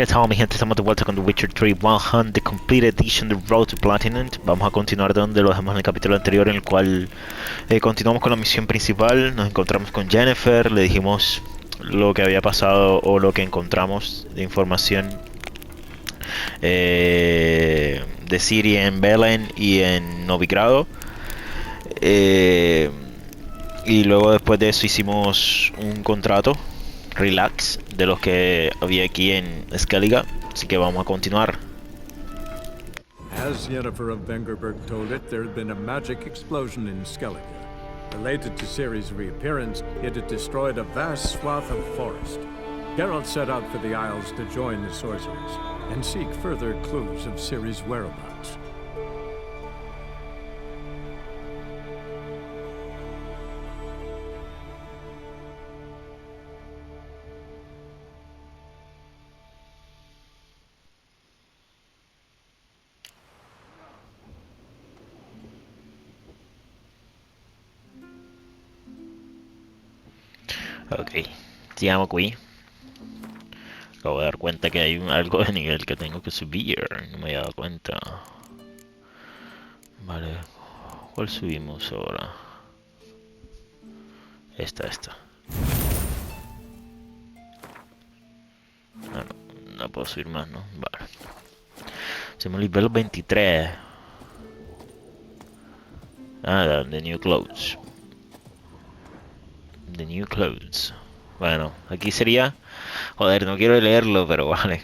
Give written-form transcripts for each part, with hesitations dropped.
¿Qué tal, mi gente? Estamos de vuelta con The Witcher 3 100, The Complete Edition, The Road to Platinum. Vamos a continuar de donde lo dejamos en el capítulo anterior, en el cual continuamos con la misión principal. Nos encontramos con Jennifer, le dijimos lo que había pasado o lo que encontramos de información de Ciri en Belen y en Novigrado. Y luego después de eso hicimos un contrato relax de los que había aquí en Skellige, así que vamos a continuar. As Yennefer of Vengerberg told it, there had been a magic explosion in Skellige. Related to Ciri's reappearance, it had destroyed a vast swath of forest. Geralt set out for the Isles to join the sorcerers and seek further clues of Ciri's whereabouts. Ok, sigamos aquí. Acabo de dar cuenta que hay algo de nivel que tengo que subir. No me había dado cuenta. Vale, ¿cuál subimos ahora? Esta. No puedo subir más, ¿no? Vale. Somos nivel 23. Ah, the new clothes. The new clothes. Bueno, aquí sería... Joder, no quiero leerlo, pero vale.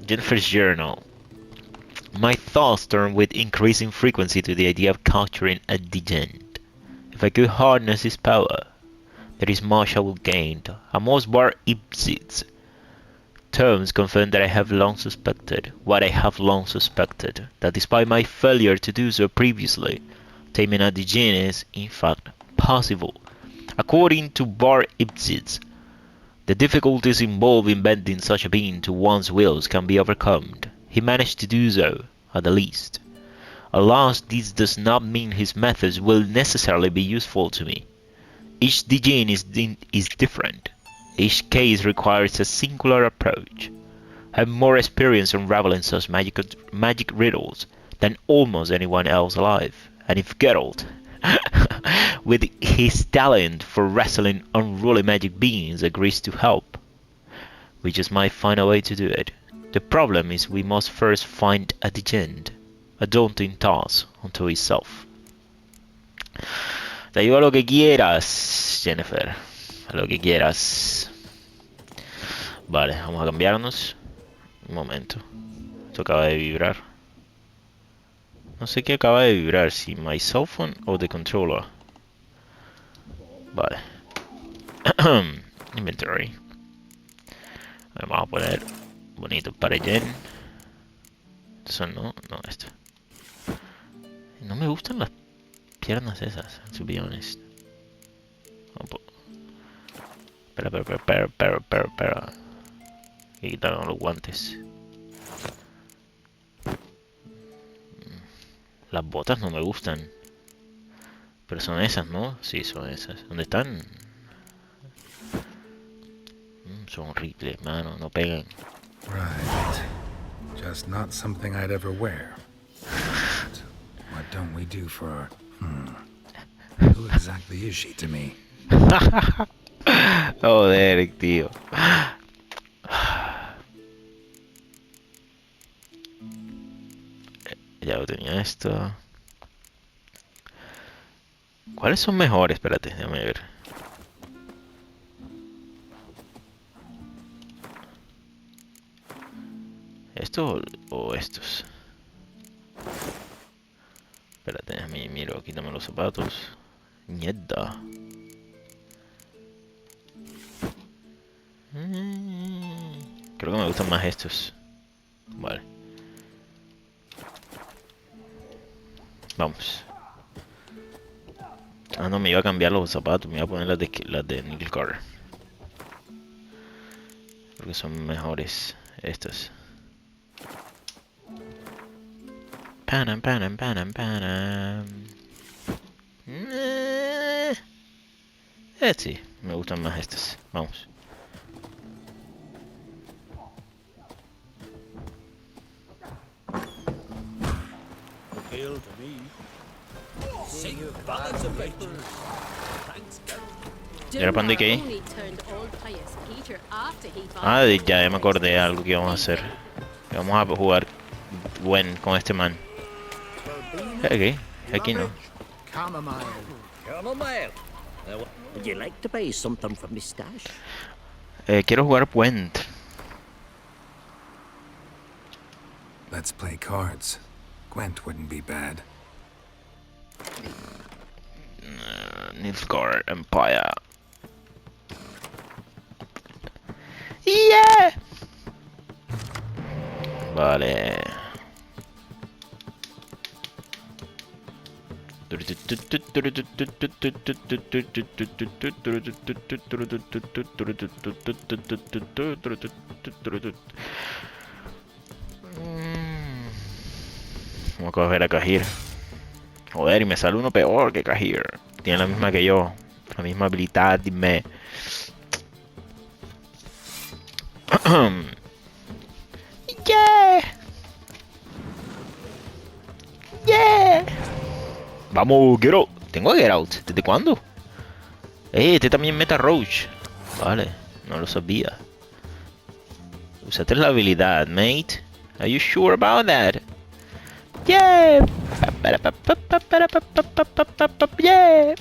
Jennifer's journal. My thoughts turn with increasing frequency to the idea of capturing a Digent. If I could harness his power, there is much I will gain. A most bar ipsit. Terms confirm that I have long suspected, what I have long suspected, that despite my failure to do so previously, taming a Digent is, in fact, possible. According to Bar Ipsit, the difficulties involved in bending such a being to one's wills can be overcome. He managed to do so, at the least. Alas, this does not mean his methods will necessarily be useful to me. Each Digin is different. Each case requires a singular approach. I have more experience unraveling such magic riddles than almost anyone else alive. And if Geralt, with his talent for wrestling unruly magic beings, agrees to help, we just might find a way to do it. The problem is we must first find a Digent, a daunting task unto itself. Te digo lo que quieras, Jennifer, a lo que quieras. Vale, vamos a cambiarnos. Un momento, esto acaba de vibrar. No sé qué acaba de vibrar, si my cell phone o the controller. Vale. Inventory. Vamos a poner bonito para Jen. Eso no, esto. No me gustan las piernas esas, to be honest. Espera. Y quitaron los guantes. Las botas no me gustan. Pero son esas, ¿no? Sí, son esas. ¿Dónde están? Son horribles, mano. No pegan. Right. Just not something I'd ever wear. What don't we do for our... Who exactly is she to me? Joder, tío. Ya lo tenía esto. ¿Cuáles son mejores? Espérate, déjame ver. ¿Estos o estos? Espérate, déjame miro, quítame los zapatos. Mierda. Creo que me gustan más estos. Vale. Vamos. Ah, no, me iba a cambiar los zapatos. Me iba a poner las de Neil Carter. Porque son mejores estas. Panam. Sí, me gustan más estas. Vamos. ¿Y ahora para dónde hay que ir? Ah, ya me acordé de algo que íbamos a hacer. Vamos a jugar Gwen con este man. Ok, aquí no. Would you like to buy something from my stash? Quiero jugar Gwent. Let's play cards. Gwent wouldn't be bad. Nilfgaard Empire. Yeah. Vale. Vamos a coger a Cahir. Joder, y me sale uno peor que Cahir. Tiene la misma que yo. La misma habilidad, dime. Yeah. Yeah. Vamos, get out. Tengo a get out. ¿Desde cuándo? Este también meta Roach. Vale, no lo sabía. Usaste la habilidad, mate. Are you sure about that? Yeah. Yeah.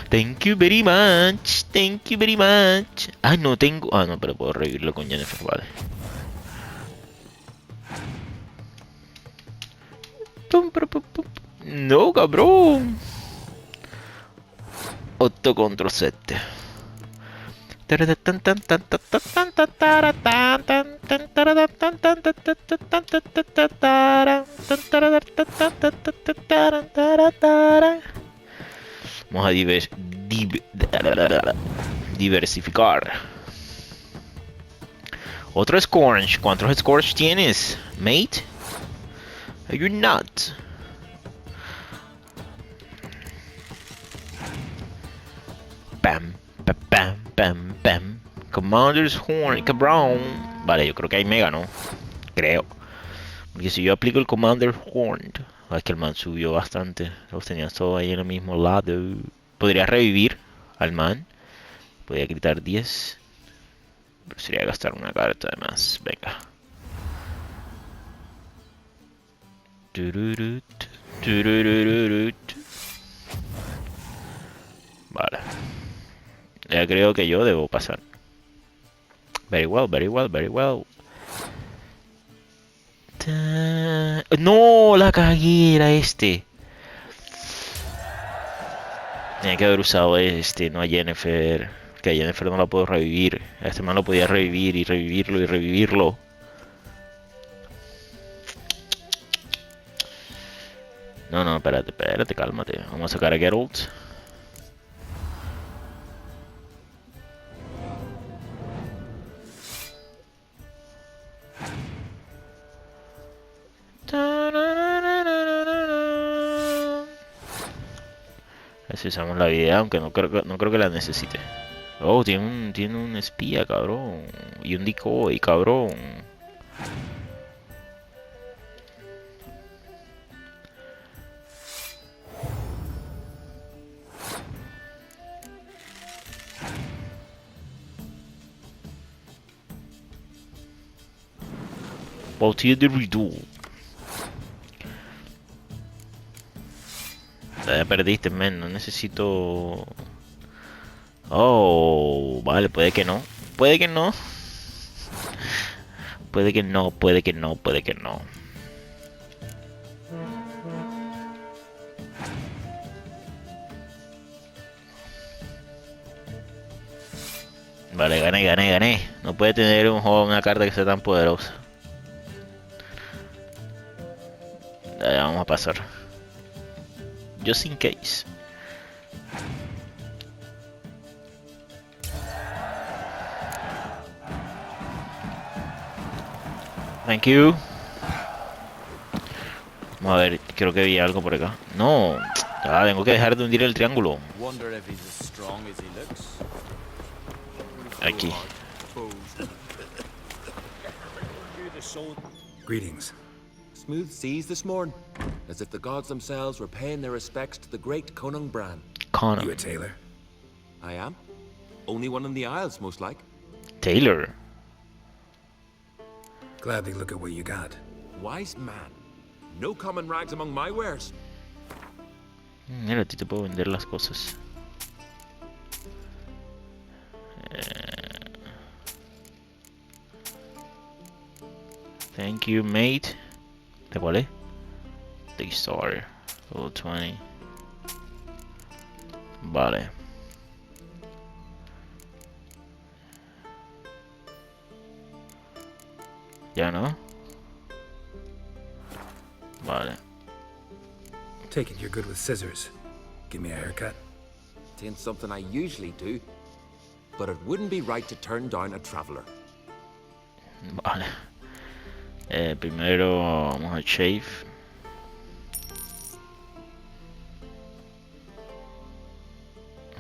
Thank you very much. Thank you very much. Ah, no tengo. Ah, no, pero puedo revivirlo con Jennifer, vale. No, cabrón. Otto control 7. Vamos a diversificar. Otro Scourge. ¿Cuántos Scourge tienes, mate? Are you not? Bam, bam, bam, bam, bam. Commander's Horn, cabrón. Vale, yo creo que ahí me ganó. Creo. Porque si yo aplico el Commander Horn, es que el man subió bastante. Los tenía todos ahí en el mismo lado. Podría revivir al man. Podría gritar 10. Pero sería gastar una carta además. Venga. Vale. Ya creo que yo debo pasar. Very well, very well, very well. No, la cagué, era este. Tenía que haber usado este, no a Jennifer. Que a Jennifer no la puedo revivir. A este man lo podía revivir y revivirlo y revivirlo. No, no, espérate, cálmate. Vamos a sacar a Geralt. Así usamos la habilidad, aunque no creo que la necesite. Oh, tiene un espía, cabrón. Y un decoy, cabrón. Bautier de Rideau. Ya perdiste, men. No necesito... Oh, vale, puede que no. Puede que no. Puede que no, puede que no, puede que no. Vale, gané. No puede tener un juego una carta que sea tan poderosa. Ya, vamos a pasar. Just in case. Thank you. Vamos a ver, creo que vi algo por acá. No, ya tengo que dejar de hundir el triángulo. Aquí. Greetings. Smooth seas this morning, as if the gods themselves were paying their respects to the great Conung Bran. Conan. You a tailor? I am. Only one in the Isles, most like. Taylor. Gladly look at what you got. Wise man. No common rags among my wares. Mira, a ti te puedo vender las cosas. Thank you, mate. ¿De cuál es? The Star. Level 20. Vale. Ya no. Vale. Take it you're good with scissors. Give me a haircut. Tain't something I usually do, but it wouldn't be right to turn down a traveler. Vale. Primero vamos a shave.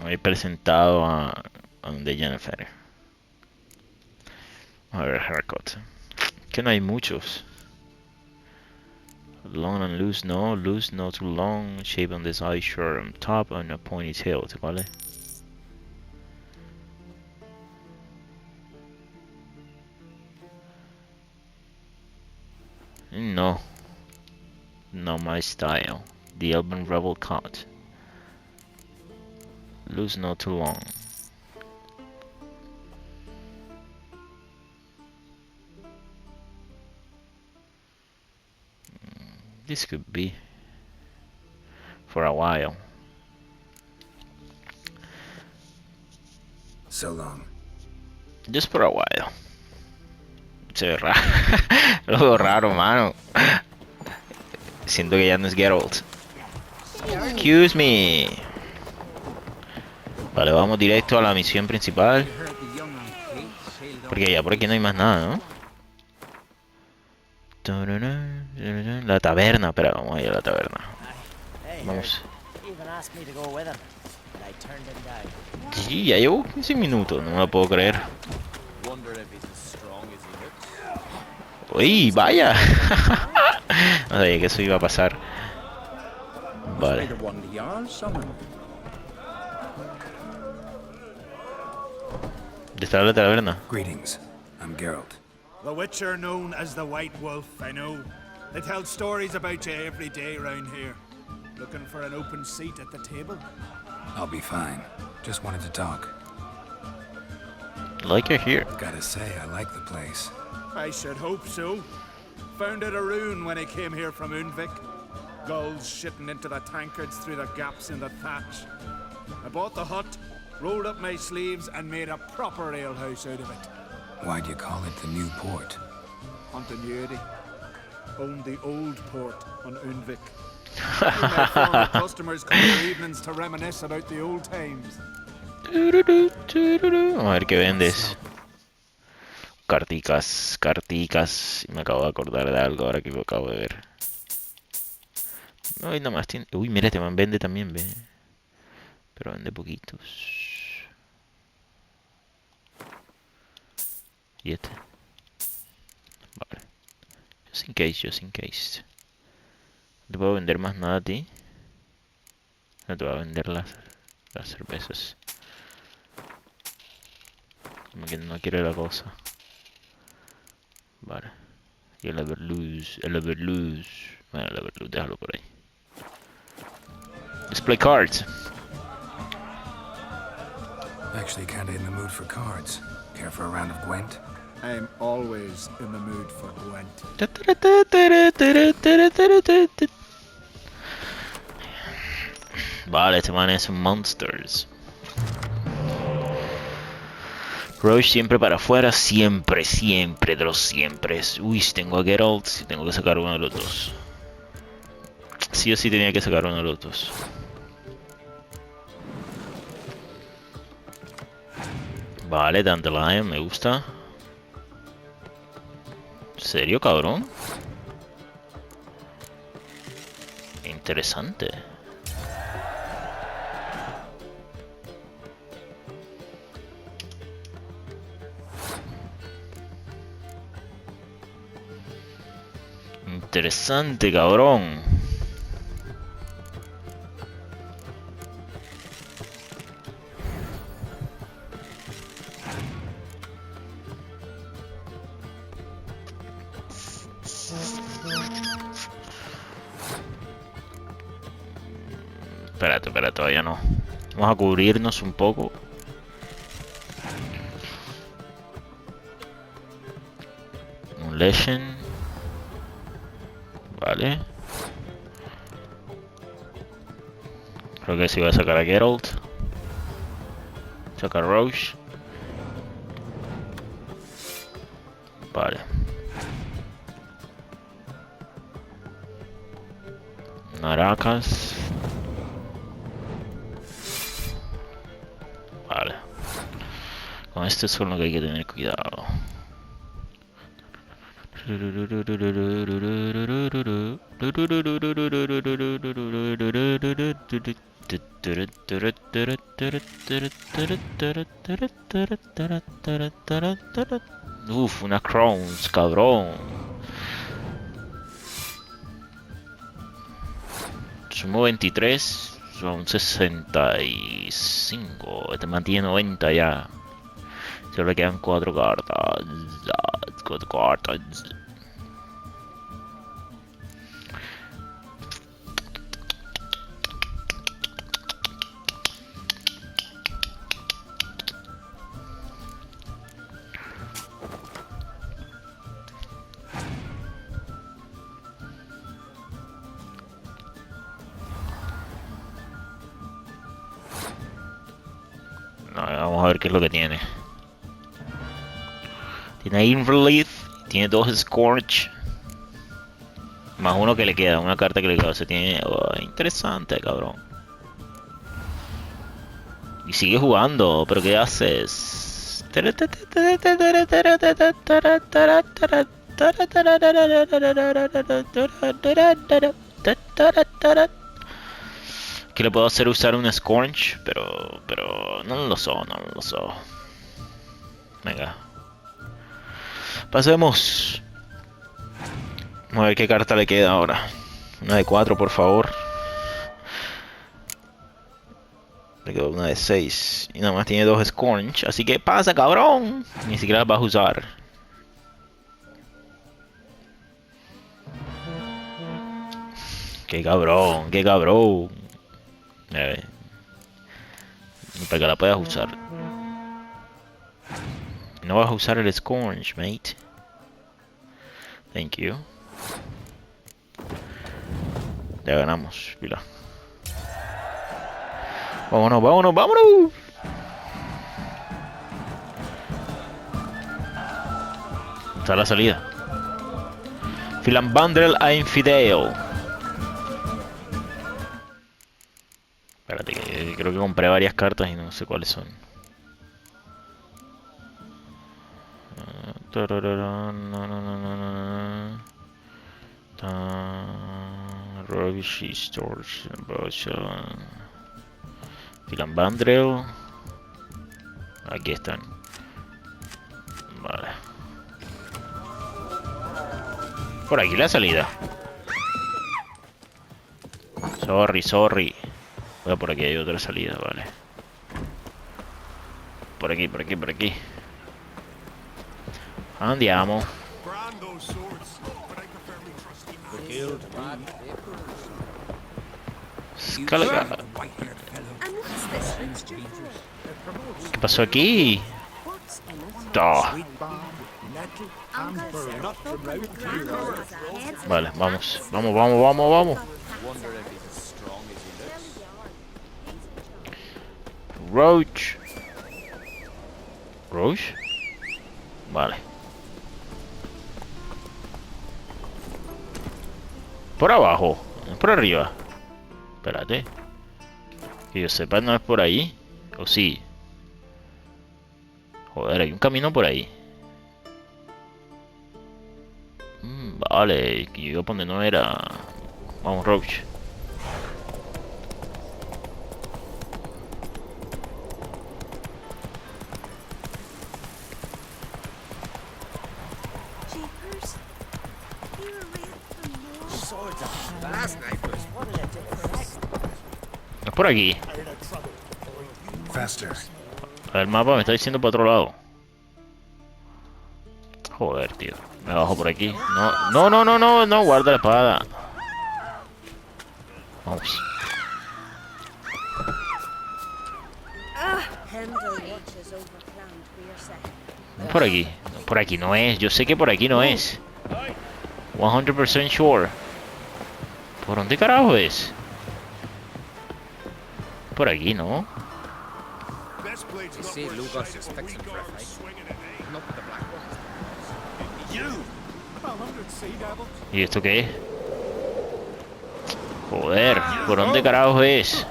Me he presentado a donde Jennifer. A ver, haircut. Que no hay muchos. Long and loose, no. Loose, not too long. Shape on the side, short on top, and a ponytail. ¿Vale? No. Not my style. The Urban Rebel cut. Loose, not too long. This could be for a while. So long. Just for a while. Se ve raro. Lo veo raro, mano. Siento que ya no es Geralt. Excuse me. Vale, vamos directo a la misión principal. Porque ya por aquí no hay más nada, ¿no? La taberna, espera, vamos a ir a la taberna. Vamos. Sí, ya llevo 15 minutos, no me lo puedo creer. Uy, vaya. No sabía que eso iba a pasar. Vale. ¿De está la taberna? Greetings. I'm Geralt. The Witcher known as the White Wolf, I know. They tell stories about you every day round here. Looking for an open seat at the table? I'll be fine. Just wanted to talk. Like you're here. Gotta say, I like the place. I should hope so. Found it a ruin when I came here from Unvik. Gulls shitting into the tankards through the gaps in the thatch. I bought the hut, rolled up my sleeves and made a proper alehouse out of it. Why'd you call it the New Port? Continuity. Owned the old port on Unvik. My former customers come here evenings to reminisce about the old times. Vamos a ver qué vendes. Carticas, carticas. Me acabo de acordar de algo ahora que lo acabo de ver. No, y nada más tiene. Uy, mira, este man vende también, ve. Pero vende poquitos. Y este. Vale. Just in case, just in case. No te puedo vender más nada a ti. No te voy a vender las cervezas. Como que no quiere la cosa. Vale. Y el Everluz. El Everluz. Bueno, el Everluz, déjalo por ahí. Display cards. Actually kinda in the mood for cards. Care for a round of Gwent? I'm always in the mood for Gwent. Vale, este man es Monsters. Rush siempre para afuera, siempre, siempre de los siempre. Uy, si tengo a Geralt, si tengo que sacar uno de los dos. Sí o sí tenía que sacar uno de los dos. Vale, Dandelion, me gusta. ¿En serio, cabrón? Interesante. Interesante, cabrón. Espérate, todavía no. Vamos a cubrirnos un poco. Un Legend. Vale. Creo que sí voy a sacar a Geralt. Sacar a Roche. Vale. Naracas. Vale. Con esto es con lo que hay que tener cuidado. Uf, una crowns, cabrón. Sumo 23, son 65. Te mantiene 90 ya. Solo le quedan 4 cartas. 4 cartas. No, vamos a ver qué es lo que tiene. Tiene Invalid, tiene 2 Scorch. Más uno que le queda, una carta que le queda. O sea, tiene... Oh, interesante, cabrón. Y sigue jugando, pero ¿qué haces? Que le puedo hacer usar un Scorch, pero no lo so. Venga. Pasemos. Vamos a ver qué carta le queda ahora. Una de 4, por favor. Le quedó una de 6. Y nada más tiene 2 Scorch. Así que pasa, cabrón. Ni siquiera las vas a usar. Qué cabrón. Para que la puedas usar. No vas a usar el Scorch, mate. Thank you. Ya ganamos, pila. Vámonos. Está la salida. Filambandrel a Infidel. Espérate, que creo que compré varias cartas y no sé cuáles son. Regis, Stores, Filambandrel. Aquí están. Vale. Por aquí la salida. Sorry. Bueno, por aquí hay otra salida, vale. Por aquí. Andiamo. Escala. ¿Qué pasó aquí? Oh. Vale, vamos. Roach. Vale. Por abajo, por arriba. Espérate. Que yo sepa, no es por ahí. ¿O sí? Joder, hay un camino por ahí. Vale, que yo iba por donde no era. Vamos, Roach. No es por aquí. Faster. El mapa me está diciendo para otro lado. Joder, tío. Me bajo por aquí. No, no, no, no, no, no, guarda la espada. Vamos. No es por aquí. No, por aquí no es. Yo sé que por aquí no es. 100% sure. ¿Por dónde carajo es? Por aquí, ¿no? You see, Lugos is fixing for a fight. Not with the black ones. ¿Y esto qué es? Joder, ¿por dónde carajo es?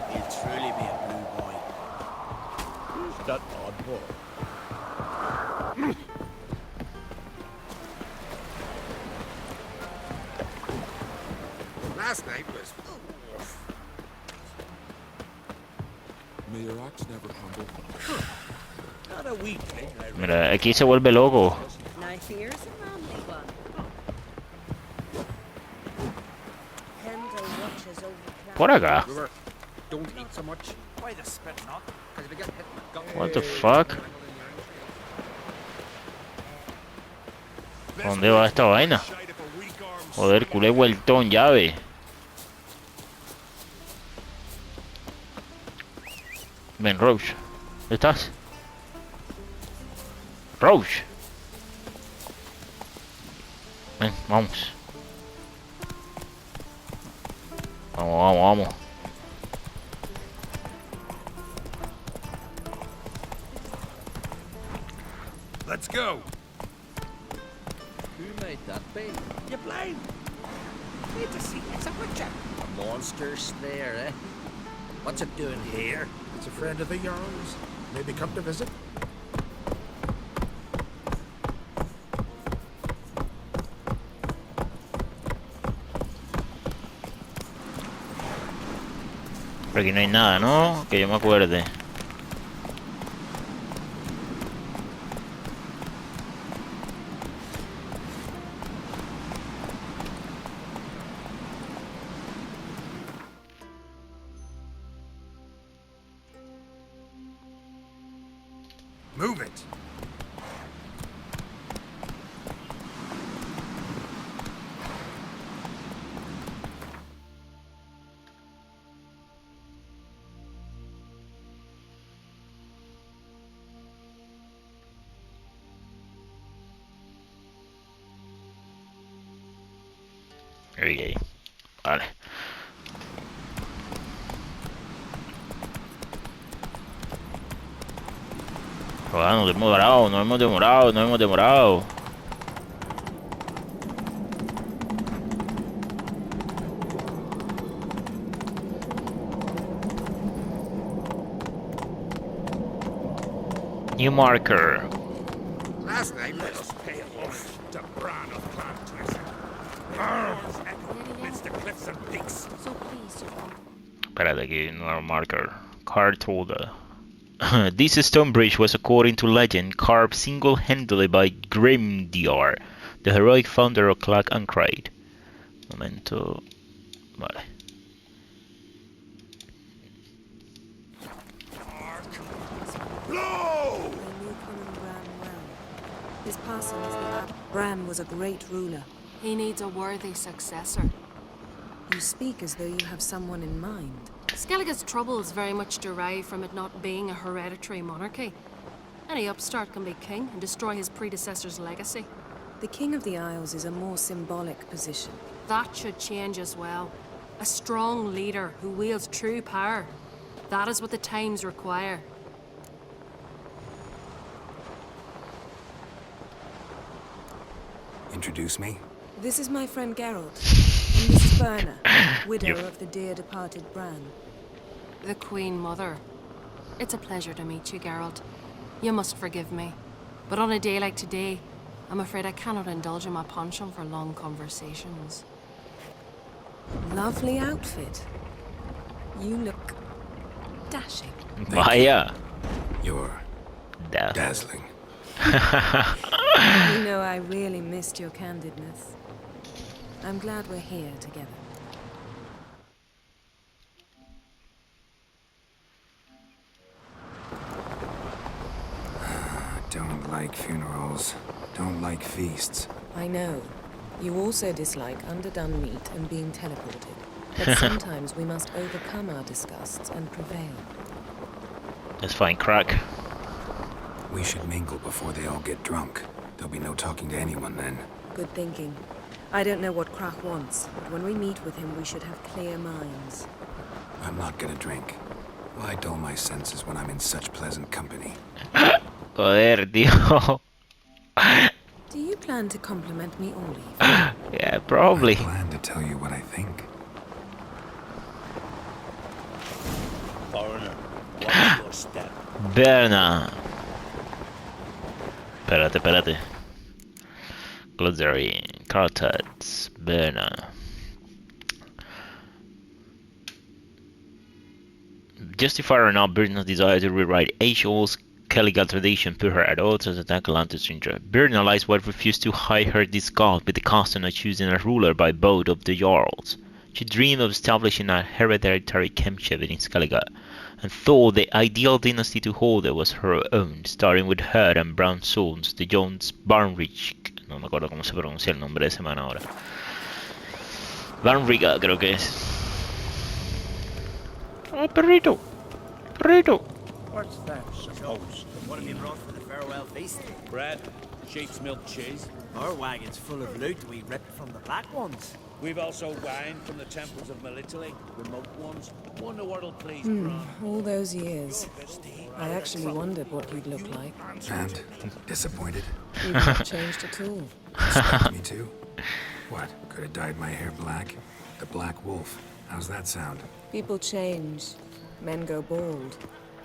Last night was. May your axe never crumble. Not a week. Mira, aquí se vuelve loco. Por acá. Don't eat so much. Why the spit not? Because we get hit in the gut. What the fuck? ¿Dónde va esta vaina? Joder, culé vueltón, llave. Ven, Roach. ¿Dónde estás? Roach. Ven, vamos. Vamos, vamos, vamos. Let's go. Who might that be? You blind? Need to see it's a witcher. A monster slayer, eh? What's it doing here? It's a friend of the Jarl's. Maybe come to visit. Por aquí no hay nada, ¿no? Que yo me acuerde. Move it. Ok. Vale. Joder, nos hemos demorado, nos hemos demorado, nos hemos demorado. New marker. Last night was. Espérate, aquí nuevo marker. Card holder. This stone bridge was, according to legend, carved single-handedly by Grimdiar, the heroic founder of Clack and Crade. Momento. Vale. His parson is the lad. Bran was a great ruler. He needs a worthy successor. You speak as though you have someone in mind. Skellige's troubles very much derive from it not being a hereditary monarchy. Any upstart can be king and destroy his predecessor's legacy. The King of the Isles is a more symbolic position. That should change as well. A strong leader who wields true power. That is what the times require. Introduce me. This is my friend Geralt, and this is Berna, widow of the dear departed Bran. The Queen Mother. It's a pleasure to meet you, Geralt. You must forgive me. But on a day like today, I'm afraid I cannot indulge in my penchant for long conversations. Lovely outfit. You look dashing. Vaya. You're dazzling. You know, I really missed your candidness. I'm glad we're here together. Don't like funerals. Don't like feasts. I know. You also dislike underdone meat and being teleported. But sometimes we must overcome our disgusts and prevail. Let's find Crack. We should mingle before they all get drunk. There'll be no talking to anyone then. Good thinking. I don't know what Krak wants, but when we meet with him, we should have clear minds. I'm not gonna drink. Why dull my senses when I'm in such pleasant company? Joder, tío. Do you plan to compliment me or leave? Yeah, probably. I plan to tell you what I think. Foreigner, watch your step. Berna. Espérate. Glosary. Cartats. Berna. Justify or not Berna's desire to rewrite age-old Caligal tradition put her at odds as attack Atlantis Stranger. Berna lies what refused to hide her disgust with the custom of choosing a ruler by vote of the Jarls. She dreamed of establishing a hereditary kingship in Skellige, and thought the ideal dynasty to hold it was her own, starting with her and Brown sons, the Jones Barnrich. No me acuerdo cómo se pronuncia el nombre de ese man ahora. Barnriga, creo que es. ¡Oh, perrito! ¡Perrito! What's that, suppose? What have you brought for the farewell feast? Bread, sheep's milk cheese. Our wagon's full of loot we ripped from the black ones. We've also wine from the temples of Melitele, remote ones. One the word'll please, Bron. All those years. I actually wondered what you'd look like. And disappointed. You've not changed at all. Expect me to? What? Could have dyed my hair black? The Black Wolf. How's that sound? People change. Men go bald.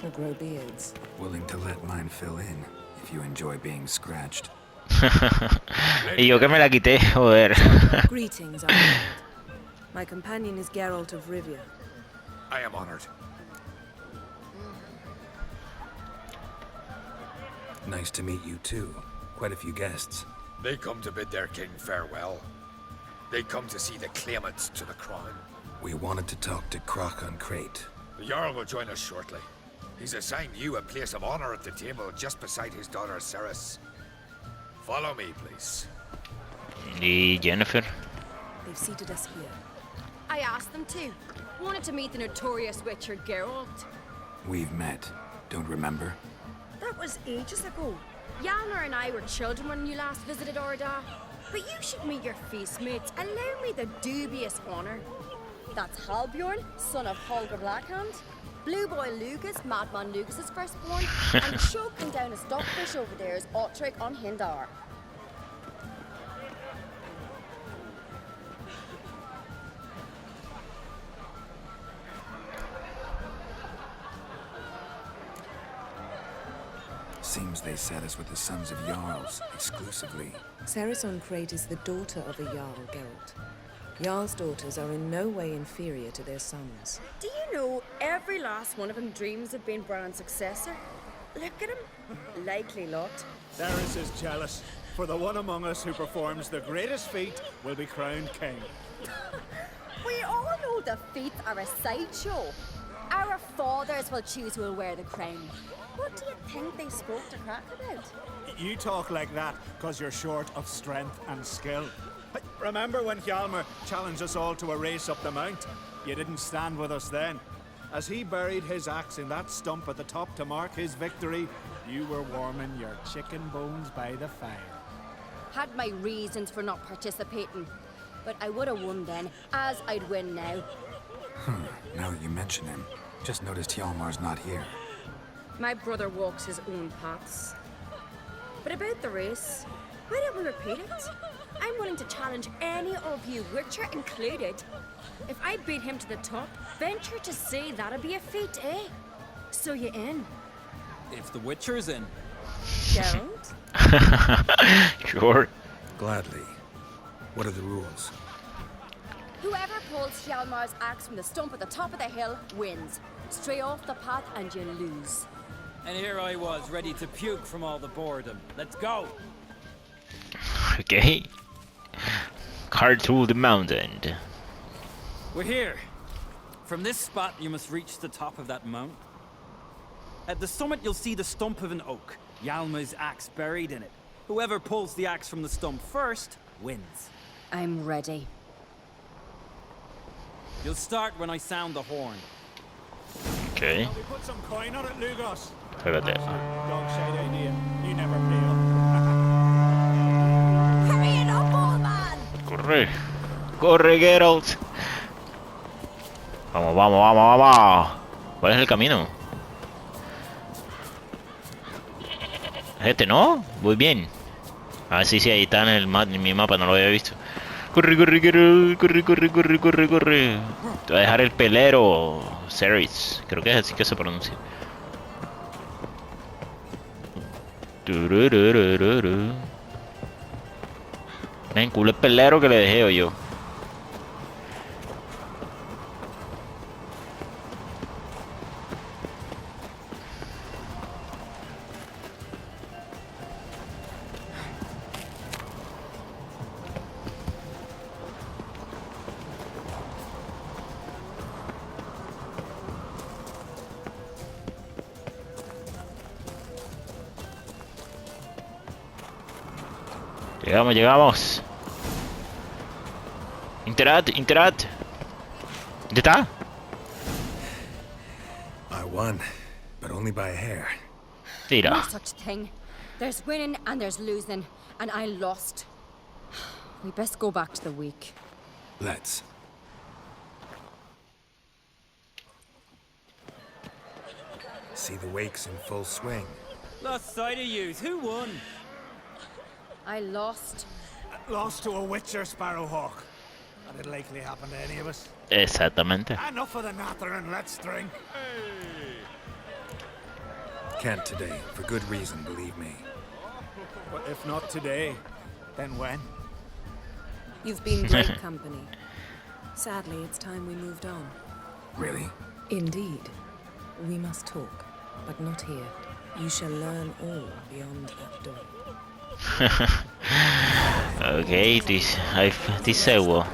Or grow beards. Willing to let mine fill in, if you enjoy being scratched. Y yo que me la quité, joder. Greetings, Arnold. My companion is Geralt of Rivia. I am honored. Nice to meet you too. Quite a few guests. They come to bid their king farewell. They come to see the claimants to the crown. We wanted to talk to Croc on Crate. The Jarl will join us shortly. He's assigned you a place of honor at the table just beside his daughter Ceres. Follow me, please. Y Jennifer. They've seated us here. I asked them to. Wanted to meet the notorious witcher Geralt. We've met. Don't remember? That was ages ago. Jalmar and I were children when you last visited Orda. But you should meet your feast mates. Allow me the dubious honor. That's Halbjorn, son of Holger Blackhand. Blue Boy Lucas, Madman Lucas's firstborn. And choking down a stockfish over there is Otric on Hindar. Seems they set us with the sons of Jarls, exclusively. Ceres on Crate is the daughter of a Jarl, Geralt. Jarl's daughters are in no way inferior to their sons. Do you know every last one of them dreams of being Bran's successor? Look at him. Likely lot. Ceres is jealous, for the one among us who performs the greatest feat will be crowned king. We all know the feats are a sideshow. Our fathers will choose who will wear the crown. What do you think they spoke to Crack about? You talk like that because you're short of strength and skill. Remember when Hjalmar challenged us all to a race up the mount? You didn't stand with us then. As he buried his axe in that stump at the top to mark his victory, you were warming your chicken bones by the fire. Had my reasons for not participating, but I would have won then, as I'd win now. Now that you mention him, just noticed Hjalmar's not here. My brother walks his own paths. But about the race, why don't we repeat it? I'm willing to challenge any of you, Witcher included. If I beat him to the top, venture to say that'd be a feat, eh? So you in? If the Witcher's in. Geralt? Sure. Gladly. What are the rules? Whoever pulls Hjalmar's axe from the stump at the top of the hill wins. Stray off the path and you lose. And here I was, ready to puke from all the boredom. Let's go! Okay. Cart through the mountain. We're here. From this spot, you must reach the top of that mount. At the summit, you'll see the stump of an oak. Yalma's axe buried in it. Whoever pulls the axe from the stump first wins. I'm ready. You'll start when I sound the horn. Okay. We put some coin on it, Lugos. Espérate. Dog shade idea. You never pay up. Hurry it up, old man! Corre. Corre, Geralt. Vamos, vamos, vamos, vamos. ¿Cuál es el camino? Este, ¿no? Muy bien. Ah, sí, sí, ahí está en mi mapa, no lo había visto. Corre, corre, corre, corre, corre, corre, corre, corre. Te voy a dejar el pelero, Ceres. Creo que es así que se pronuncia. Ven, culo el pelero que le dejé yo. Llegamos, llegamos. Interad, interad. ¿Dónde está? I won, but only by a hair. No Tira. such thing. There's winning and there's losing, and I lost. We best go back to the week. Let's. See the wakes in full swing. Lost sight of yous. Who won? I lost. Lost to a witcher, Sparrowhawk. That'd likely happen to any of us. Exactamente. Enough of the natter and let's drink. Can't today, for good reason, believe me. But if not today, then when? You've been great company. Sadly, it's time we moved on. Really? Indeed. We must talk, but not here. You shall learn all beyond that door. Okay, this seguro.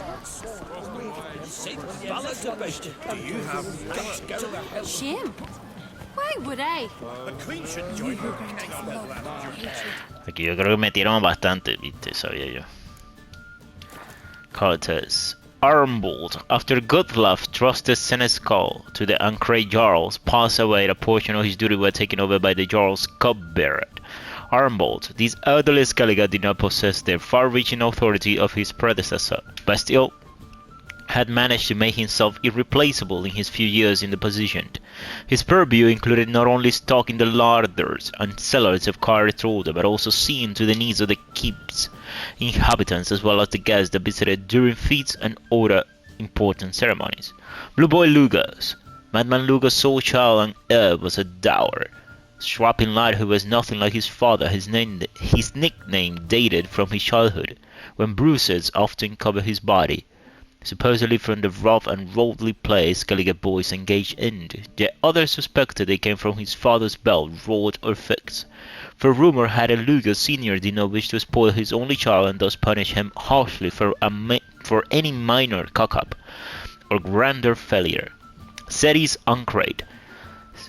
Shame. Why would I? Aquí yo creo que metieron bastante, viste, sabía yo. Cortes. Armbold, after Guthlaf trusted Senescal to the Ancray Jarls, passed away. A portion of his duty were taken over by the Jarls' cupbearer. Armbold, this elderly Skellige did not possess the far-reaching authority of his predecessor, but still had managed to make himself irreplaceable in his few years in the position. His purview included not only stocking the larders and cellars of Carthrode, but also seeing to the needs of the keep's inhabitants as well as the guests that visited during feasts and other important ceremonies. Blue Boy Lugas, Madman Lugas' sole child and heir, was a dour, strapping lad who was nothing like his father. His nickname dated from his childhood, when bruises often covered his body, supposedly from the rough and roadly play Skellige boys engaged in. Yet others suspected they came from his father's belt, rod or fix. For rumor had it Lugas Senior did not wish to spoil his only child and thus punish him harshly for any minor cock-up or grander failure. Ceres Ancraid.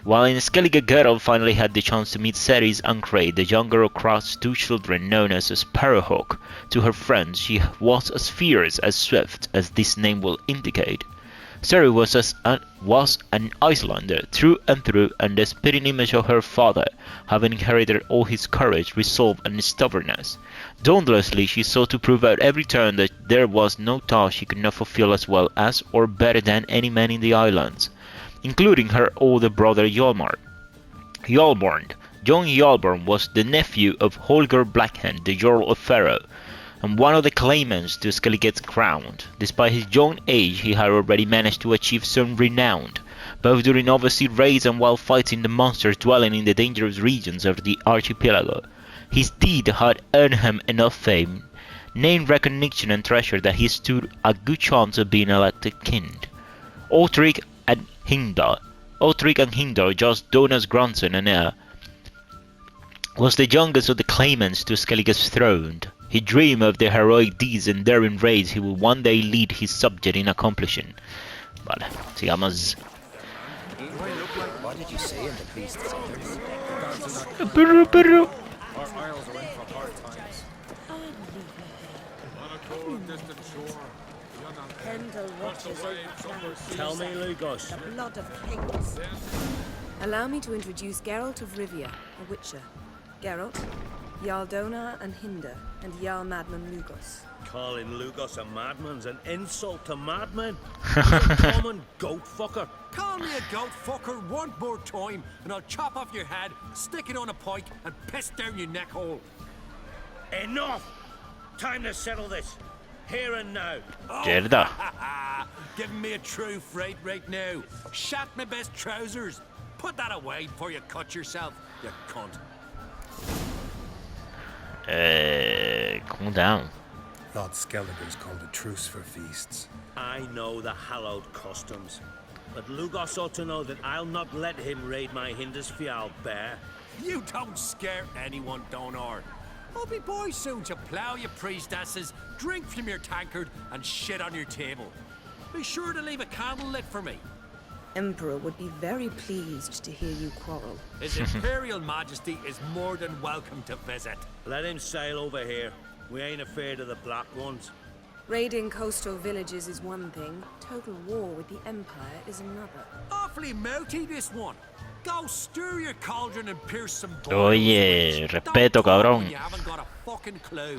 While in Skellige, Geralt finally had the chance to meet Ceres Ancraid, the younger of Kraft's two children known as a Sparrowhawk. To her friends, she was as fierce, as swift, as this name will indicate. Ceres was an Icelander through and through, and the spitting image of her father, having inherited all his courage, resolve, and stubbornness. Dauntlessly, she sought to prove at every turn that there was no task she could not fulfill as well as or better than any man in the islands, including her older brother Hjalmar. John Hjalmar was the nephew of Holger Blackhand, the Jarl of Faroe, and one of the claimants to Skellige's crown. Despite his young age, he had already managed to achieve some renown, both during overseas raids and while fighting the monsters dwelling in the dangerous regions of the archipelago. His deed had earned him enough fame, name recognition and treasure that he stood a good chance of being elected king. Othric and Hingdar, just Dona's grandson and heir, was the youngest of the claimants to Skellige's throne. He dreamed of the heroic deeds and daring raids he will one day lead his subject in accomplishing. Vale, sigamos. What did you say in the beast's ears? Perro, perro. Tell me, Lugos. The blood of kings. Allow me to introduce Geralt of Rivia, a witcher. Geralt, Jarl Donar and Hinder, and Jarl Madman Lugos. Calling Lugos a madman's an insult to madmen. He's a common goat fucker. Call me a goat fucker one more time, and I'll chop off your head, stick it on a pike, and piss down your neck hole. Enough! Time to settle this. Here and now. Mierda. Giving me a true fright right now. Shat my best trousers. Put that away before you cut yourself, you cunt. Cool down. Thought Skellige's called a truce for feasts. I know the hallowed customs, but Lugos ought to know that I'll not let him raid my Hindisfial bear. You don't scare anyone, Donar. I'll be boys soon to plough your priestesses, drink from your tankard, and shit on your table. Be sure to leave a candle lit for me. Emperor would be very pleased to hear you quarrel. His Imperial Majesty is more than welcome to visit. Let him sail over here. We ain't afraid of the black ones. Raiding coastal villages is one thing. Total war with the Empire is another. Awfully melty, this one. Go stir your cauldron and pierce some bones. Oye, respeto, cabrón. You haven't got a fucking clue.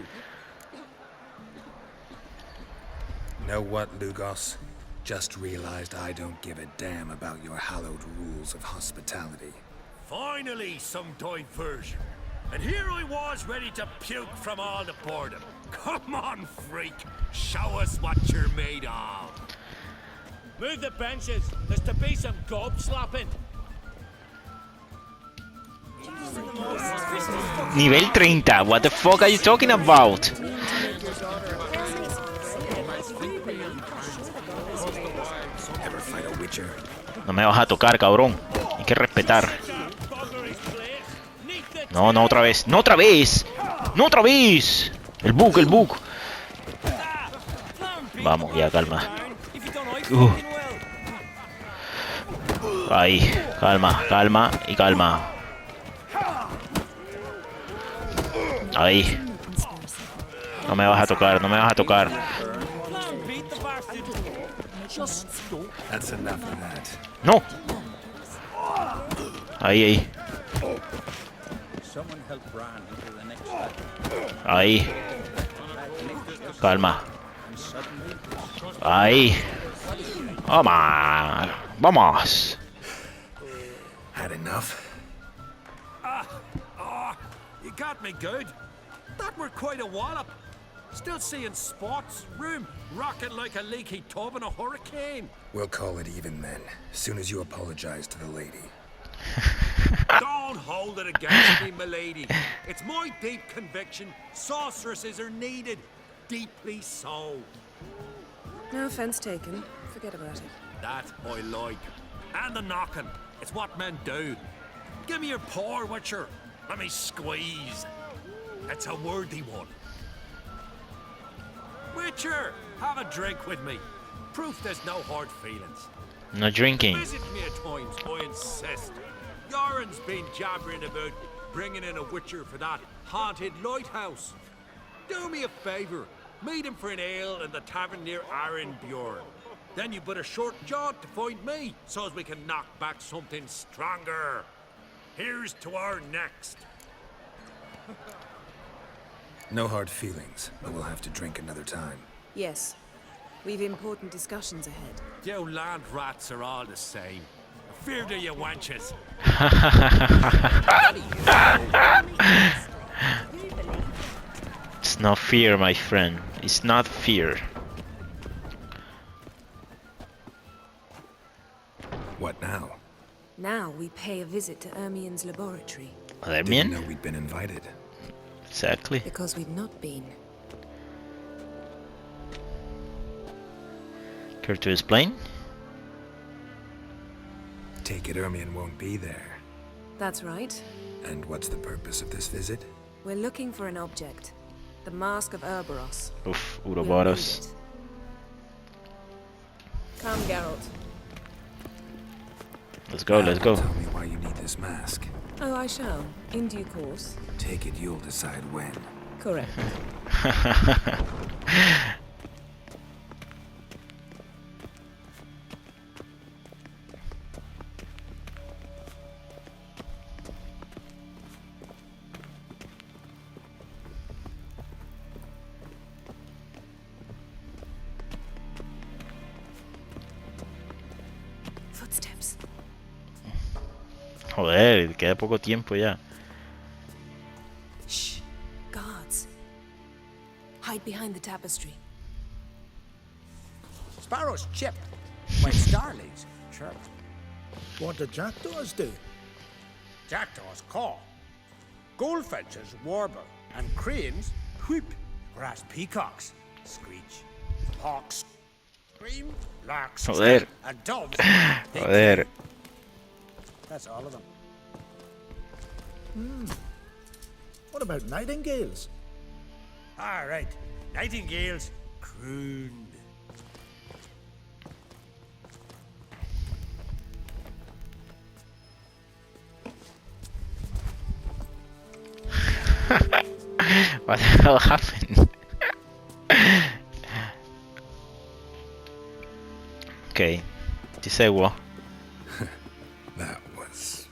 Know what, Lugos? Just realized I don't give a damn about your hallowed rules of hospitality. Finally, some diversion. And here I was ready to puke from all the boredom. Come on, freak. Show us what you're made of. Move the benches. There's to be some gob slapping. Nivel 30. What the fuck are you talking about? Ever fight a witcher? No me vas a tocar, cabrón. Hay que respetar. No, no otra vez. ¡No otra vez! ¡No otra vez! El bug, el bug. Vamos, ya, calma. Ahí, calma, calma y calma. Ahí. No me vas a tocar, no me vas a tocar. That's enough of that. No. Ahí, ahí. Ahí. Calma. Ahí. Vamos. Vamos. Had enough? You got me good. That were quite a wallop. Still seeing spots, room rocking like a leaky tub in a hurricane. We'll call it even then, soon as you apologize to the lady. Don't hold it against me, milady. It's my deep conviction sorceresses are needed. Deeply so. No offense taken. Forget about it. That I like. And the knocking. It's what men do. Give me your paw, Witcher. Let me squeeze. It's a worthy one. Witcher, have a drink with me. Proof there's no hard feelings. No drinking. Visit me at times, I insist. Yoren's been jabbering about bringing in a witcher for that haunted lighthouse. Do me a favour. Meet him for an ale in the tavern near Arenbjorn. Then you but a short jaunt to find me, so as we can knock back something stronger. Here's to our next. No hard feelings, but we'll have to drink another time. Yes. We've important discussions ahead. You land rats are all the same. Fear to you wenches. It's not fear, my friend. It's not fear. What now? Now we pay a visit to Ermien's laboratory. Didn't know we'd been invited. Exactly. Because we've not been. Care to explain? Take it Ermien won't be there. That's right. And what's the purpose of this visit? We're looking for an object. The Mask of Urboros. Uf, We'll need Uroboros. it. Come, Geralt. Let's go, let's go. Tell me why you need this mask. Oh, I shall. In due course. Take it you'll decide when. Correct. Footsteps. Joder, queda poco tiempo ya. Shh. Guards. Hide behind the tapestry. Sparrows chip, when starlings chirp. What do jackdaws do? Jackdaws caw. Goldfinches warble, and cranes whoop, whereas peacocks screech. Hawks scream, larks Joder. scream, and doves Joder. That's all of them. What about nightingales? All right, nightingales crooned. What the hell happened? Okay, ti seguo. That was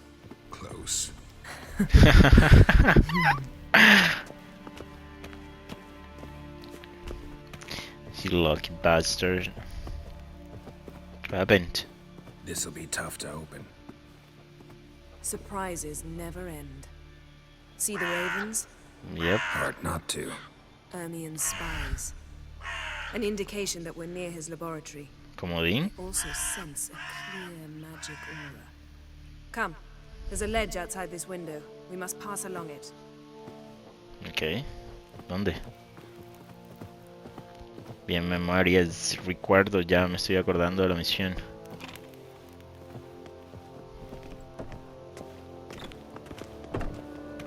close. You lucky bastard. What happened? This'll be tough to open. Surprises never end. See the ravens? Yep. Hard not to. Ermien's spies. An indication that we're near his laboratory. Comodín. Also sense a clear magic aura. Come. There's a ledge outside this window. We must pass along it. Ok. ¿Dónde? Bien, memorias, recuerdo, ya me estoy acordando de la misión.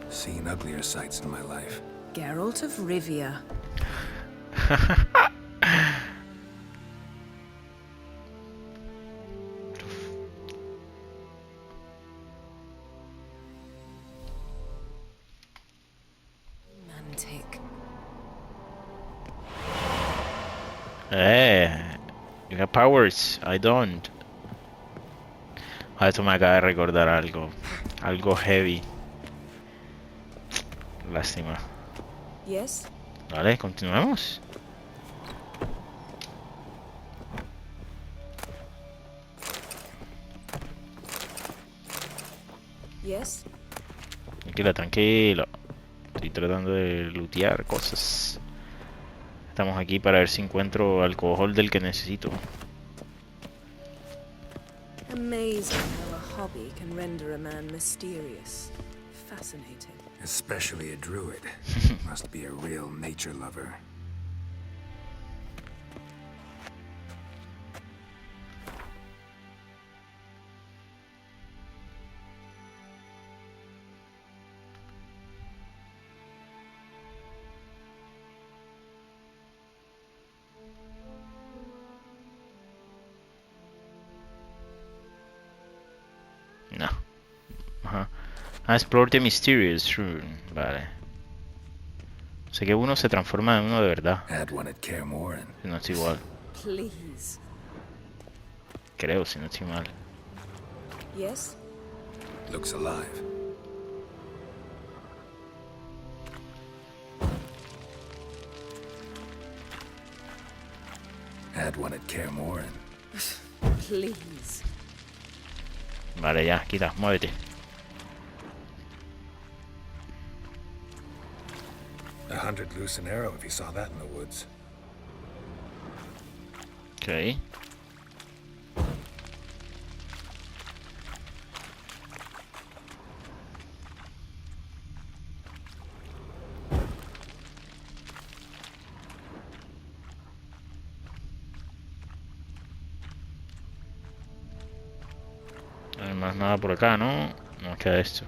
Seen uglier sights in my life. Geralt of Rivia. Romantic. You have powers, I don't. Ah, esto me acaba de recordar algo. Algo heavy. Lástima. Yes? Vale, continuamos. Yes? Tranquilo, tranquilo. Estoy tratando de lootear cosas. Estamos aquí para ver si encuentro alcohol del que necesito. Amazing how a hobby can render a man mysterious. Fascinating. Especially a druid. Must be a real nature lover. No. Ajá. Explore the mysterious rune. Vale. Sé que uno se transforma en uno de verdad. Had one at Kaer Morhen. Si no es igual. Please. Creo, si no estoy mal. Yes? Looks alive. Had one at Kaer Morhen. Please. Vale, ya, quita, muévete. $100 loose an arrow if you saw that in the woods. Ok. No hay más nada por acá, ¿no? No queda esto.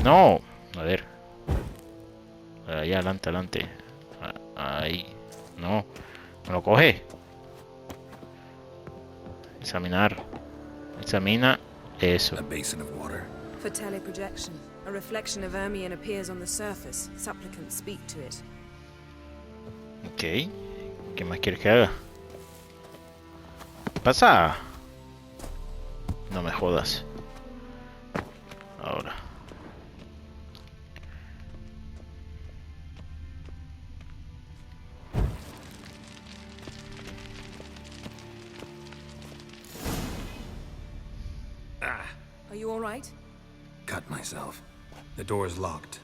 ¡No! A ver. Allá, adelante, adelante. Ahí. No. ¿Me lo coge? Examinar. Examina. Eso. A basin of water. For teleprojection, a reflection of Ermion appears on the surface. Supplicants speak to it. Ok. ¿Qué más quieres que haga? Pasa. No me jodas. Ahora. Are you all right? Cut myself. The door's locked.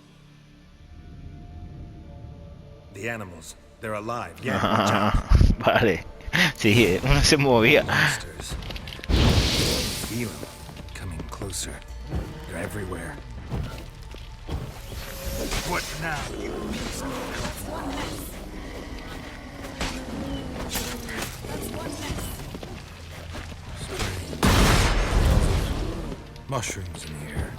The animals, they're alive. Yeah, watch out. Vale. Sí, uno se movía. Monsters. Feel them coming closer. They're everywhere. What now, you piece of... Mushrooms in here.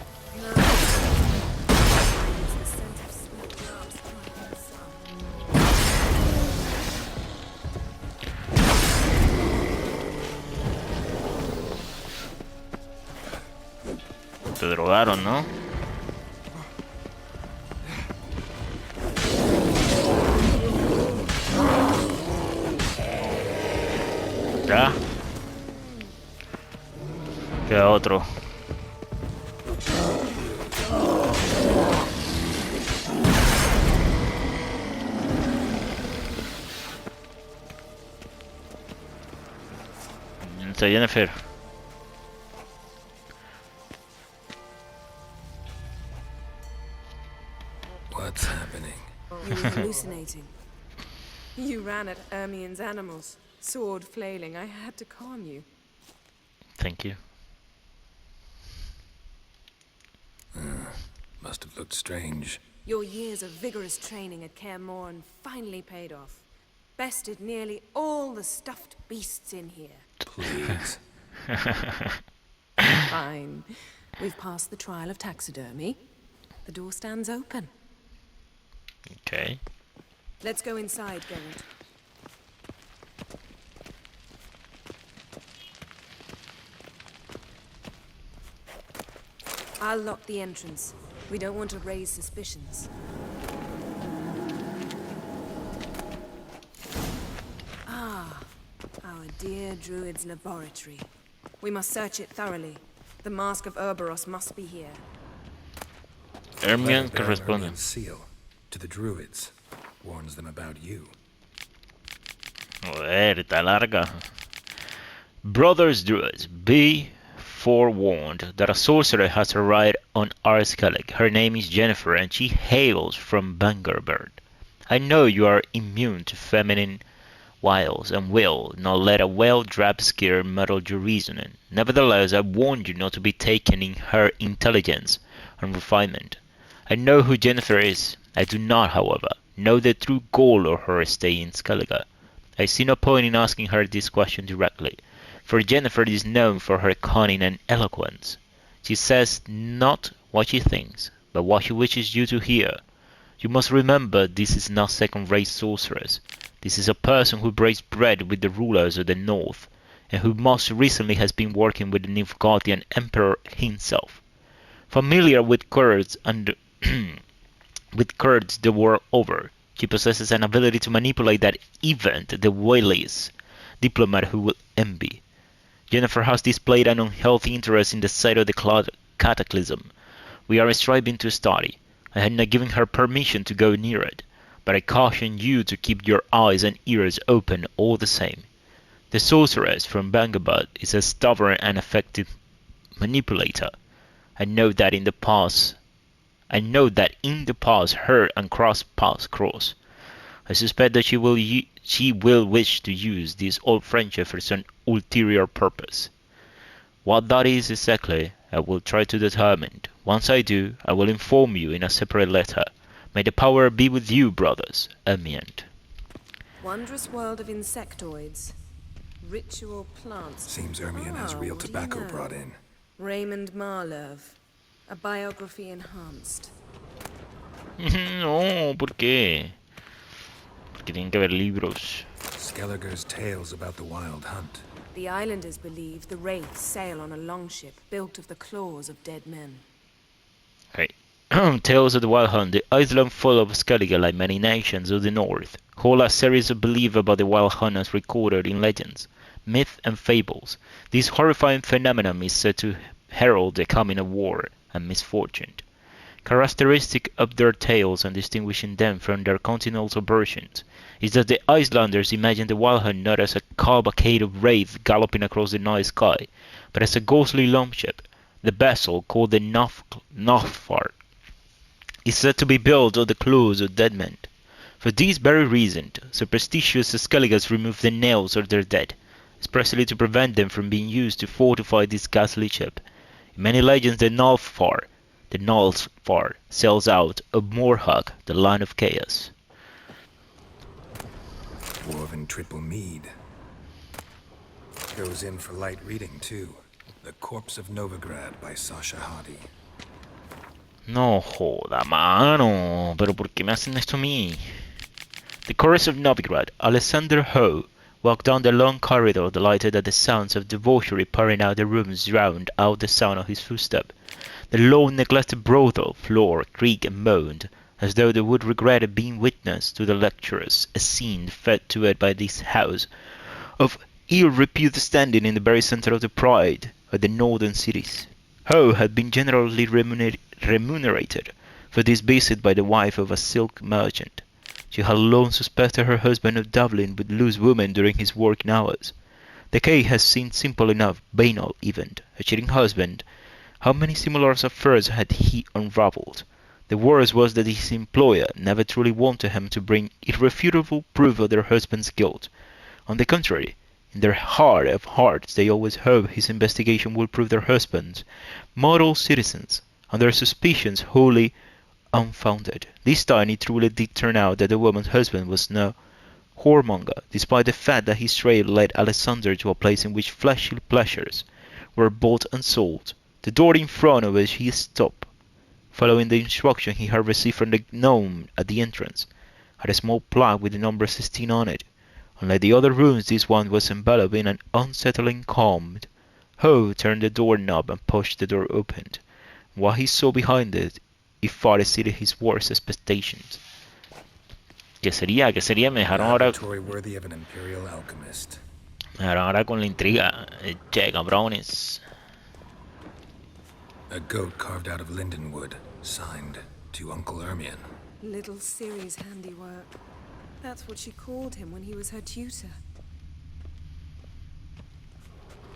Te drogaron, ¿no? Ya. Queda otro. Está Jennifer. What's happening? You were hallucinating. You ran at Ermion's animals, sword flailing. I had to calm you. Thank you. Must have looked strange. Your years of vigorous training at Kaer Morhen finally paid off. Bested nearly all the stuffed beasts in here. Please. Fine. We've passed the trial of taxidermy. The door stands open. Okay. Let's go inside, Geralt. I'll lock the entrance. We don't want to raise suspicions. Ah, our dear druid's laboratory. We must search it thoroughly. The Mask of Ouroboros must be here. Ermion Letter bearing corresponde. Ermion's seal to the druids. Warns them about you. Joder, está larga. Brothers Druids, be forewarned that a sorcerer has arrived on our Skellig. Her name is Jennifer and she hails from Bangerbird. I know you are immune to feminine wiles and will not let a well-draped skier muddle your reasoning. Nevertheless, I warn you not to be taken in her intelligence and refinement. I know who Jennifer is. I do not, however, know the true goal of her stay in Skellige. I see no point in asking her this question directly, for Jennifer is known for her cunning and eloquence. She says not what she thinks, but what she wishes you to hear. You must remember this is not second-rate sorceress. This is a person who breaks bread with the rulers of the north, and who most recently has been working with the Nilfgaardian Emperor himself. Familiar with Kurds and with Kurds the world over, she possesses an ability to manipulate that even the wiliest diplomat who will envy. Jennifer has displayed an unhealthy interest in the site of the cataclysm. We are striving to study. I had not given her permission to go near it, but I caution you to keep your eyes and ears open all the same. The sorceress from Bangerbird is a stubborn and effective manipulator. I know that in the past her and Cross paths cross. I suspect that she will wish to use this old friendship for some ulterior purpose. What that is exactly, I will try to determine. Once I do, I will inform you in a separate letter. May the power be with you, brothers. Amen. Wondrous world of insectoids. Ritual plants. Seems Ermion has real what do you tobacco know? brought in. Raymond Marlove. A biography enhanced. No, ¿por qué? Porque tienen que haber libros. Skellige's tales about the wild hunt. The islanders believe the wraiths sail on a longship built of the claws of dead men. Okay. Tales of the Wild Hunt. The island full of Skellige, like many nations of the north, hold a series of beliefs about the wild hunt as recorded in legends, myth, and fables. This horrifying phenomenon is said to herald the coming of war and misfortune. Characteristic of their tales and distinguishing them from their continental versions is that the Icelanders imagine the wild hunt not as a cavalcade of wraiths galloping across the night sky, but as a ghostly longship. The vessel, called the Nafar, is said to be built of the claws of dead men. For this very reason, superstitious Skelliges remove the nails of their dead, especially to prevent them from being used to fortify this ghastly ship. In many legends, the Nalfar sails out of Morhug, the land of chaos. Dwarven triple mead. Goes in for light reading too. The Corpse of Novigrad by Sasha Hadi. No joda, mano. Pero ¿por qué me hacen esto a mí? The Corpse of Novigrad. Alexander Ho walked down the long corridor, delighted at the sounds of debauchery pouring out the rooms, drowned out the sound of his footstep. The low, neglected brothel floor creaked and moaned, as though they would regret being witness to the lecturers, a scene fed to it by this house of ill repute standing in the very center of the pride of the northern cities. Ho had been generally remunerated for this visit by the wife of a silk merchant. She had long suspected her husband of dabbling with loose women during his working hours. The case had seemed simple enough, banal even. A cheating husband. How many similar affairs had he unravelled? The worst was that his employer never truly wanted him to bring irrefutable proof of their husband's guilt. On the contrary, in their heart of hearts they always hoped his investigation would prove their husbands model citizens, and their suspicions wholly unfounded. This time it truly did turn out that the woman's husband was no whoremonger, despite the fact that his trade led Alexander to a place in which fleshly pleasures were bought and sold. The door in front of which he stopped, following the instruction he had received from the gnome at the entrance, had a small plaque with the number 16 on it. Unlike the other rooms, this one was enveloped in an unsettling calm. Ho turned the doorknob and pushed the door open. What he saw behind it far exceeded his worst expectations. ¿Qué sería? ¿Qué sería? Me dejaron ahora con la intriga. Che, cabrones. A goat carved out of lindenwood, signed to Uncle Ermion. Little Ciri's handiwork. That's what she called him when he was her tutor.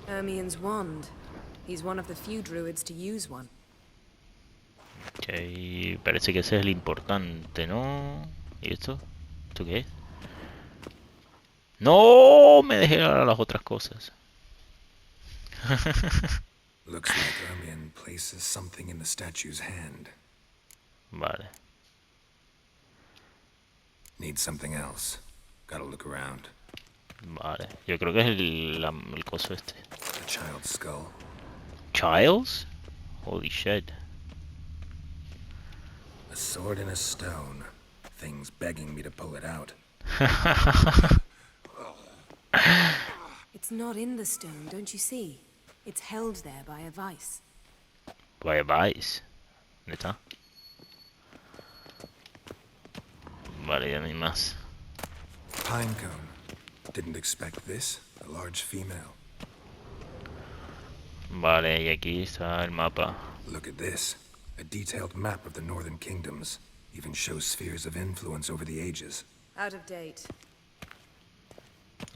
Ermion's wand. He's one of the few druids to use one. Okay, parece que ese es el importante, ¿no? ¿Y esto? ¿Esto qué es? ¡No! Me dejé ahora las otras cosas. Looks like Ermion places something in the statue's hand. Vale. Need something else. Gotta look around. Vale. Yo creo que es el coso este. A child's skull. Child's? Holy shit. A sword in a stone. Thing's begging me to pull it out. It's not in the stone, don't you see? It's held there by a vice. By a vice? ¿Dónde está? Vale, ya no hay más. Pinecone. Didn't expect this. A large female. Vale, y aquí está el mapa. Look at this. A detailed map of the northern kingdoms. Even shows spheres of influence over the ages. Out of date.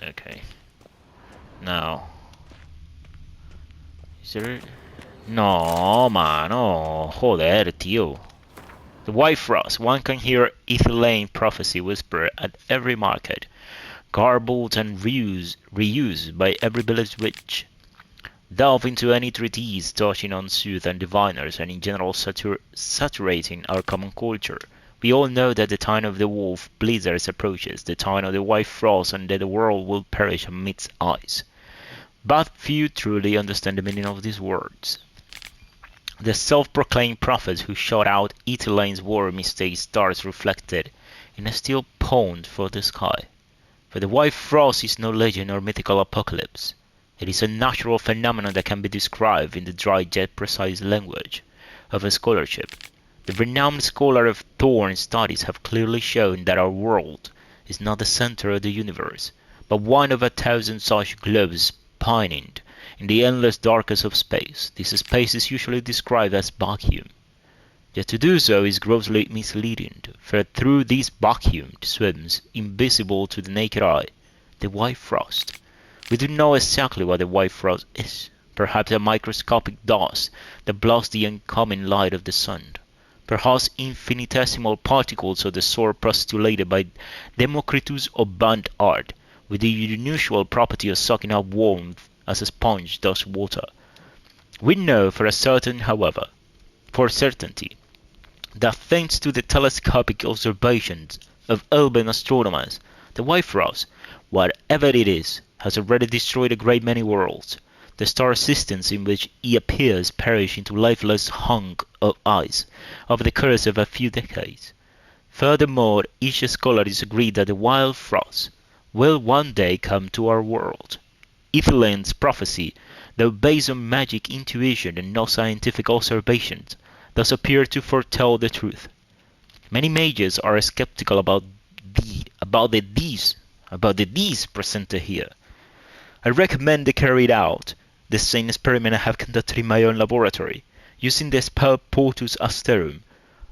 Okay. Now. Is there... No, mano. Joder, tío. The White Frost. One can hear Ithilane prophecy whisper at every market. Garbled and reused by every village witch. Delve into any treatise touching on sooth and diviners and in general saturating our common culture. We all know that the time of the wolf blizzards approaches, the time of the white frost, and that the world will perish amidst ice. But few truly understand the meaning of these words. The self-proclaimed prophet who shot out Ithilaine's war mistake stars reflected in a steel pond for the sky. For the white frost is no legend or mythical apocalypse. It is a natural phenomenon that can be described in the dry yet precise language of a scholarship. The renowned scholar of thorn studies have clearly shown that our world is not the center of the universe, but one of 1,000 such globes pining in the endless darkness of space. This space is usually described as vacuum. Yet to do so is grossly misleading, for through this vacuum swims, invisible to the naked eye, the white frost. We do know exactly what the white frost is. Perhaps a microscopic dust that blocks the incoming light of the sun. Perhaps infinitesimal particles of the sort postulated by Democritus of burnt art, with the unusual property of sucking up warmth as a sponge does water. We know for a certain, however, for certainty, that thanks to the telescopic observations of urban astronomers, the white frost, whatever it is, has already destroyed a great many worlds. The star systems in which it appears perish into lifeless hunk of ice over the course of a few decades. Furthermore, each scholar is agreed that the wild frost will one day come to our world. Ithilaine's prophecy, though based on magic intuition and not scientific observations, does appear to foretell the truth. Many mages are skeptical about the deeds presented here. I recommend they carry it out the same experiment I have conducted in my own laboratory, using the spell Portus Asterum.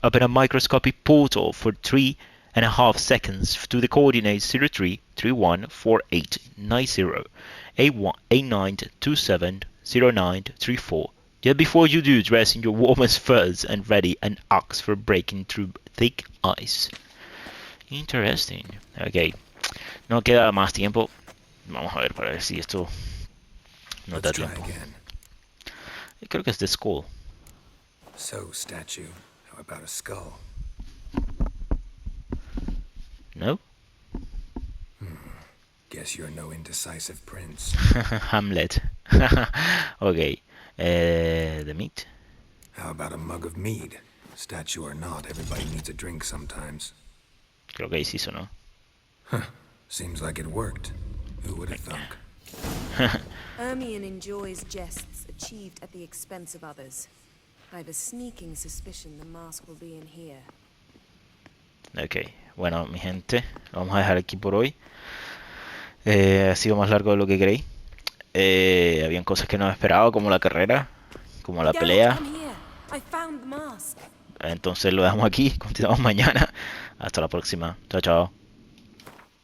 Open a microscopic portal for 3.5 seconds to the coordinates 0331489089270934. Yet before you do, dress in your warmest furs and ready an axe for breaking through thick ice. Interesting. Ok. No queda más tiempo. Vamos a ver para ver si esto no da tiempo. Creo que es de skull. So, statue, how about a skull? No? Guess you're no indecisive prince. Hamlet. Ok. The meat? How about a mug of mead? Statue or not, everybody needs a drink sometimes. Creo que ahí sí sonó. Huh. Seems like it worked. Who would have thunk? Ermion enjoys jests achieved at the expense of others. I have a sneaking suspicion the mask will be in here. Ok, bueno mi gente, vamos a dejar aquí por hoy. Ha sido más largo de lo que creí. Habían cosas que no esperaba, como la carrera, como la pelea. Entonces lo dejamos aquí, continuamos mañana. Hasta la próxima. Chao, chao.